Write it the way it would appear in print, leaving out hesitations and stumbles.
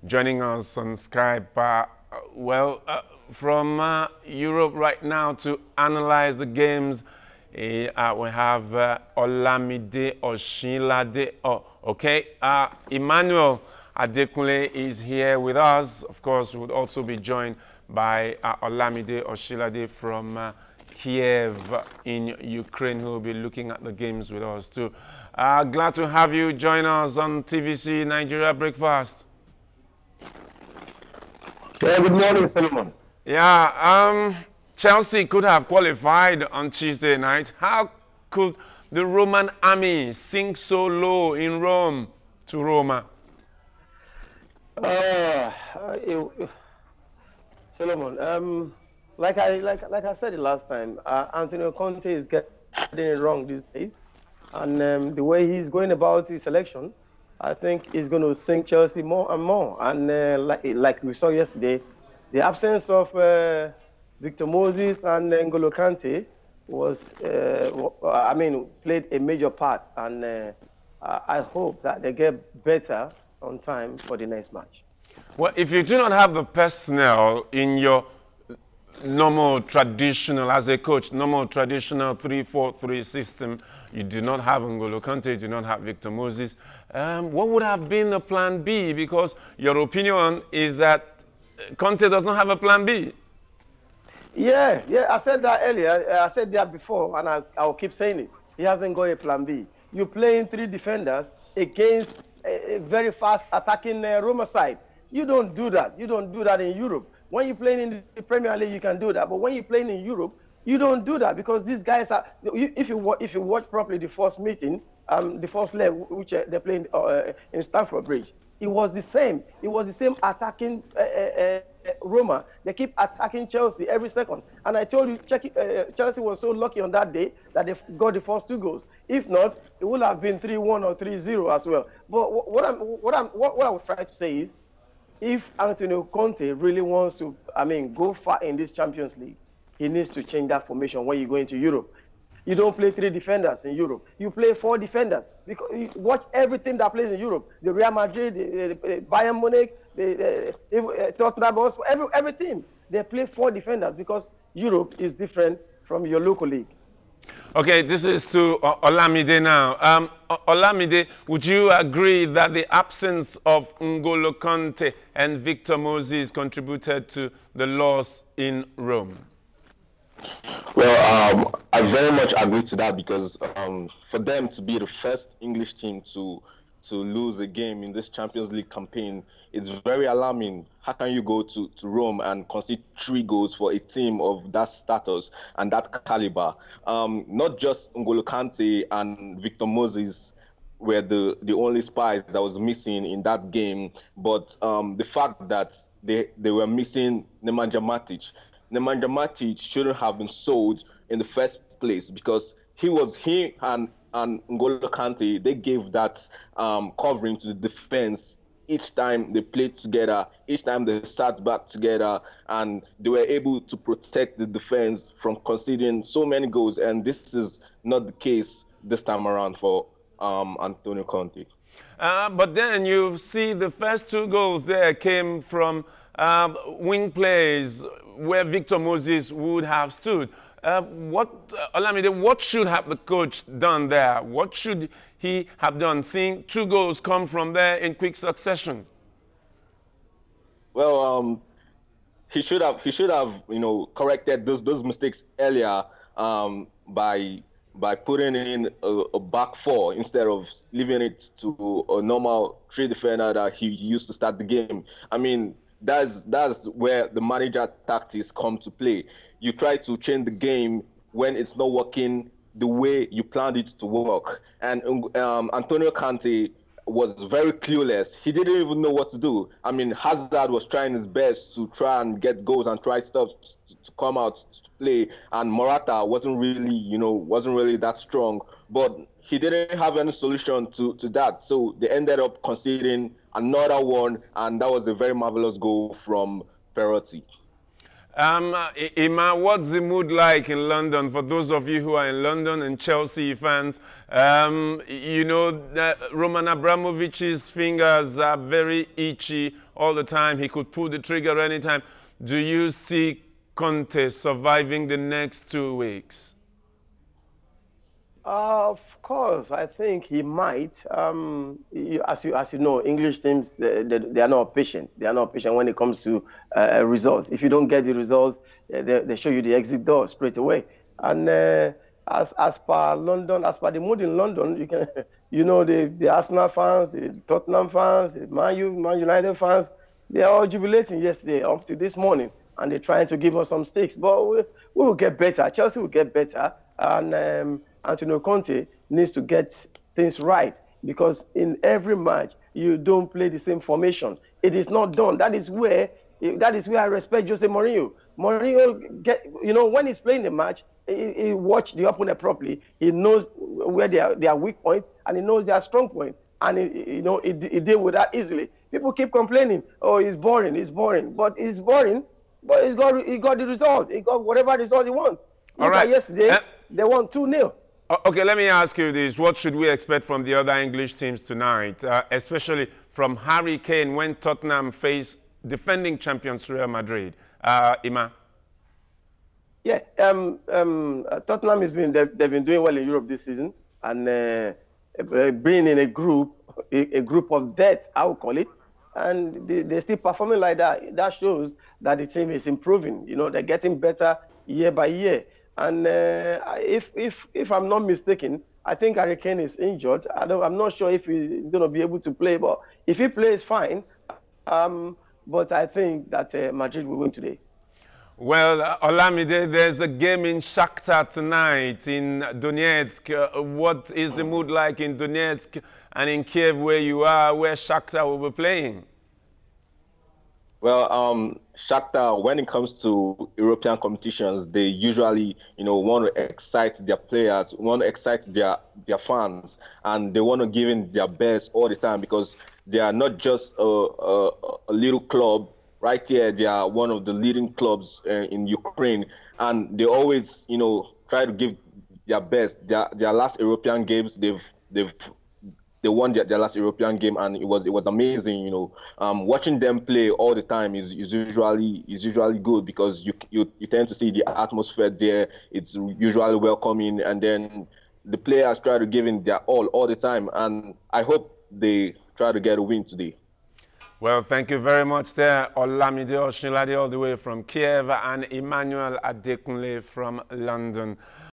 joining us on Skype. From Europe right now to analyze the games, we have Olamide Oshinlade. Emmanuel Adekunle is here with us. Of course, we would also be joined by Olamide Oshinlade from Kiev in Ukraine, who will be looking at the games with us too. Glad to have you join us on TVC Nigeria Breakfast. Yeah, good morning, Solomon. Yeah, Chelsea could have qualified on Tuesday night. How could the Roman army sink so low in Rome to Roma? Solomon, like I said it last time, Antonio Conte is getting it wrong these days, and the way he's going about his selection, I think is going to sink Chelsea more and more. And like we saw yesterday, the absence of Victor Moses and N'Golo Kante was, played a major part. And I hope that they get better on time for the next match. Well, if you do not have the personnel in your normal traditional, as a coach, normal traditional 3-4-3 system, you do not have N'Golo Kante, you do not have Victor Moses. What would have been the plan B? Because your opinion is that Conte does not have a plan B. Yeah, I said that earlier. I said that before, and I'll keep saying it. He hasn't got a plan B. You're playing three defenders against a very fast attacking Roma side. You don't do that. You don't do that in Europe. When you're playing in the Premier League, you can do that. But when you're playing in Europe, you don't do that, because these guys are. If you watch properly the first meeting, the first leg which they played in Stamford Bridge, it was the same. It was the same attacking Roma. They keep attacking Chelsea every second. And I told you, Chelsea was so lucky on that day that they got the first two goals. If not, it would have been 3-1 or 3-0 as well. But what I would try to say is, if Antonio Conte really wants to, go far in this Champions League, he needs to change that formation when you go into Europe. You don't play three defenders in Europe. You play four defenders. Because you watch every team that plays in Europe. The Real Madrid, the Bayern Munich, the Tottenham, every team. They play four defenders because Europe is different from your local league. Okay, this is to Olamide now. Olamide, would you agree that the absence of N'Golo Kante and Victor Moses contributed to the loss in Rome? Well, I very much agree to that, because for them to be the first English team to lose a game in this Champions League campaign, it's very alarming. How can you go to Rome and concede 3 goals for a team of that status and that caliber? Not just N'Golo Kante and Victor Moses were the only spies that was missing in that game, but the fact that they were missing Nemanja Matic. Nemanja Matic shouldn't have been sold in the first place, because he and N'Golo Kante, they gave that covering to the defense each time they played together, each time they sat back together, and they were able to protect the defense from conceding so many goals. And this is not the case this time around for Antonio Conte. But then you see the first 2 goals there came from wing plays where Victor Moses would have stood. Olamide, what should have the coach done there? What should he have done, seeing 2 goals come from there in quick succession? Well, he should have corrected those mistakes earlier by putting in a back 4 instead of leaving it to a normal 3 defender that he used to start the game. That's where the manager tactics come to play. You try to change the game when it's not working the way you planned it to work. And Antonio Conte was very clueless. He didn't even know what to do. Hazard was trying his best to try and get goals and try stuff to come out to play, and Morata wasn't really that strong. But he didn't have any solution to that. So they ended up conceding another one, and that was a very marvelous goal from Perotti. Ima, what's the mood like in London? For those of you who are in London and Chelsea fans, you know that Roman Abramovich's fingers are very itchy all the time. He could pull the trigger anytime. Do you see Conte surviving the next 2 weeks? Of course, I think he might. As you know, English teams they are not patient. They are not patient when it comes to results. If you don't get the result, they show you the exit door straight away. And as per London, as per the mood in London, you can, you know, the Arsenal fans, the Tottenham fans, the Man United fans, they are all jubilating yesterday up to this morning, and they're trying to give us some stakes. But we will get better. Chelsea will get better, and Antonio Conte needs to get things right, because in every match you don't play the same formation. It is not done. That is where I respect Jose Mourinho. Mourinho, you know, when he's playing the match, he watch the opponent properly. He knows where their weak points, and he knows their strong points, and he deal with that easily. People keep complaining, oh, it's boring, but it's boring. But he got the result. He got whatever result he wants. All right. Yesterday, they won 2-0. Okay, let me ask you this. What should we expect from the other English teams tonight, especially from Harry Kane when Tottenham face defending champions Real Madrid? Ima? Yeah, Tottenham they've been doing well in Europe this season, and being in a group of death, I would call it, and they're still performing like that. That shows that the team is improving. You know, they're getting better year by year. And if I'm not mistaken, I think Harry Kane is injured. I'm not sure if he's going to be able to play, but if he plays, fine. But I think that Madrid will win today. Well, Olamide, there's a game in Shakhtar tonight in Donetsk. What is the mood like in Donetsk and in Kiev, where you are, where Shakhtar will be playing? Well, Shakhtar, when it comes to European competitions, they usually, you know, want to excite their players, want to excite their fans, and they want to give in their best all the time, because they are not just a little club. Right here, they are one of the leading clubs in Ukraine, and they always, you know, try to give their best. Their last European games, they won their last European game, and it was amazing. You know, watching them play all the time is usually good, because you tend to see the atmosphere there. It's usually welcoming, and then the players try to give in their all the time. And I hope they try to get a win today. Well, thank you very much there, Olamide Oshinlade, all the way from Kiev, and Emmanuel Adekunle from London.